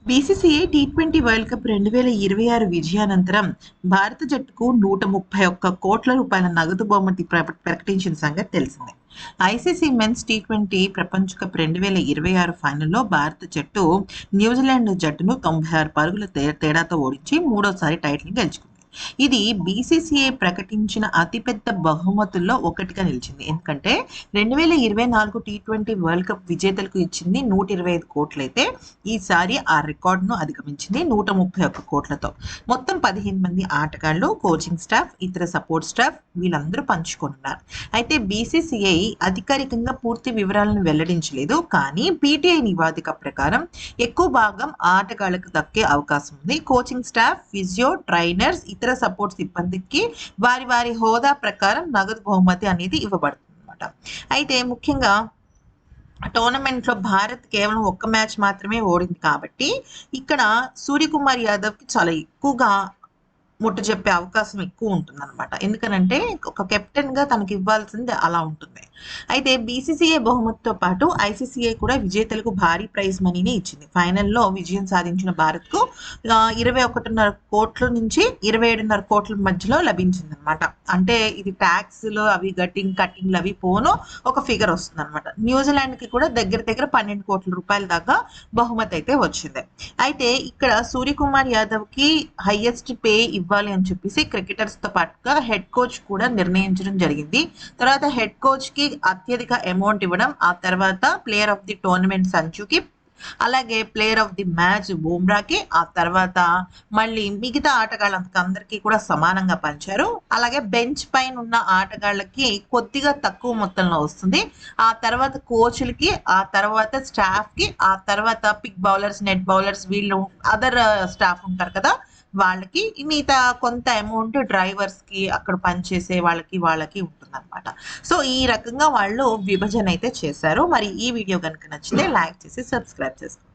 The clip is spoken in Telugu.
బీసీసీఐ టీ20 వరల్డ్ కప్ 2026 విజయానంతరం భారత జట్టుకు 131 కోట్ల రూపాయల నగదు బహుమతి ప్రకటించిన సంగతి తెలిసిందే. ఐసీసీ మెన్స్ టీ20 ప్రపంచ కప్ 2026 ఫైనల్లో భారత జట్టు న్యూజిలాండ్ జట్టును 96 పరుగుల తేడాతో ఓడించి మూడోసారి టైటిల్ గెలుచుకుంది. ఇది బీసీసీఐ ప్రకటించిన అతిపెద్ద బహుమతుల్లో ఒకటిగా నిలిచింది. ఎందుకంటే 2024 టీ20 వరల్డ్ కప్ విజేతలకు ఇచ్చింది 125 కోట్లయితే ఈసారి ఆ రికార్డును అధిగమించింది 131 కోట్లతో. మొత్తం 15 మంది ఆటగాళ్లు, కోచింగ్ స్టాఫ్, ఇతర సపోర్ట్ స్టాఫ్ వీళ్ళందరూ పంచుకున్నారు. అయితే బీసీసీఐ అధికారికంగా పూర్తి వివరాలను వెల్లడించలేదు. కానీ పీటీఐ నివేదిక ప్రకారం ఎక్కువ భాగం ఆటగాళ్లకు దక్కే అవకాశం ఉంది. కోచింగ్ స్టాఫ్, ఫిజియో, ట్రైనర్స్, ఇతర సపోర్ట్ సిబ్బందికి వారి వారి హోదా ప్రకారం నగదు బహుమతి అనేది ఇవ్వబడుతుంది అన్నమాట. అయితే ముఖ్యంగా టోర్నమెంట్లో భారత్ కేవలం ఒక్క మ్యాచ్ మాత్రమే ఓడింది కాబట్టి ఇక్కడ సూర్యకుమార్ యాదవ్కి చాలా ఎక్కువగా ముట్టు చెప్పే అవకాశం ఎక్కువ ఉంటుందన్నమాట. ఎందుకనంటే ఒక కెప్టెన్గా తనకి ఇవ్వాల్సింది అలా ఉంటుంది. అయితే బీసీసీఐ బహుమతితో పాటు ఐసీసీఐ కూడా విజేతలకు భారీ ప్రైజ్ మనీని ఇచ్చింది. ఫైనల్లో విజయం సాధించిన భారత్కు 21.5 కోట్ల నుంచి 27.5 కోట్ల మధ్యలో లభించింది అనమాట. అంటే ఇది ట్యాక్స్లు అవి కట్టింగ్లు అవి పోను ఒక ఫిగర్ వస్తుంది అనమాట. న్యూజిలాండ్కి కూడా దగ్గర 12 కోట్ల రూపాయల దాకా బహుమతి అయితే వచ్చింది. అయితే ఇక్కడ సూర్యకుమార్ యాదవ్కి హైయెస్ట్ పే ఇవ్వాలి అని చెప్పేసి క్రికెటర్స్తో పాటుగా హెడ్ కోచ్ కూడా నిర్ణయించడం జరిగింది. తర్వాత హెడ్ కోచ్కి అత్యధిక అమౌంట్ ఇవ్వడం, ఆ తర్వాత ప్లేయర్ ఆఫ్ ది టోర్నమెంట్ సంచుకి, అలాగే ప్లేయర్ ఆఫ్ ది మ్యాచ్ బూమ్రాకి, ఆ తర్వాత మళ్ళీ మిగతా ఆటగాళ్ళందరికీ కూడా సమానంగా పంచారు. అలాగే బెంచ్ పైన ఉన్న ఆటగాళ్ళకి కొద్దిగా తక్కువ మొత్తంలో వస్తుంది. ఆ తర్వాత కోచ్లకి, ఆ తర్వాత స్టాఫ్కి, ఆ తర్వాత పిక్ బౌలర్స్, నెట్ బౌలర్స్ వీళ్ళు అదర్ స్టాఫ్ ఉంటారు కదా వాళ్ళకి, మిగతా కొంత అమౌంట్ డ్రైవర్స్కి, అక్కడ పనిచేసే వాళ్ళకి ఉంటుందన్నమాట. సో ఈ రకంగా వాళ్ళు విభజన అయితే చేశారు. మరి ఈ వీడియో కనుక నచ్చితే లైక్ చేసి సబ్స్క్రైబ్ చేసుకోండి.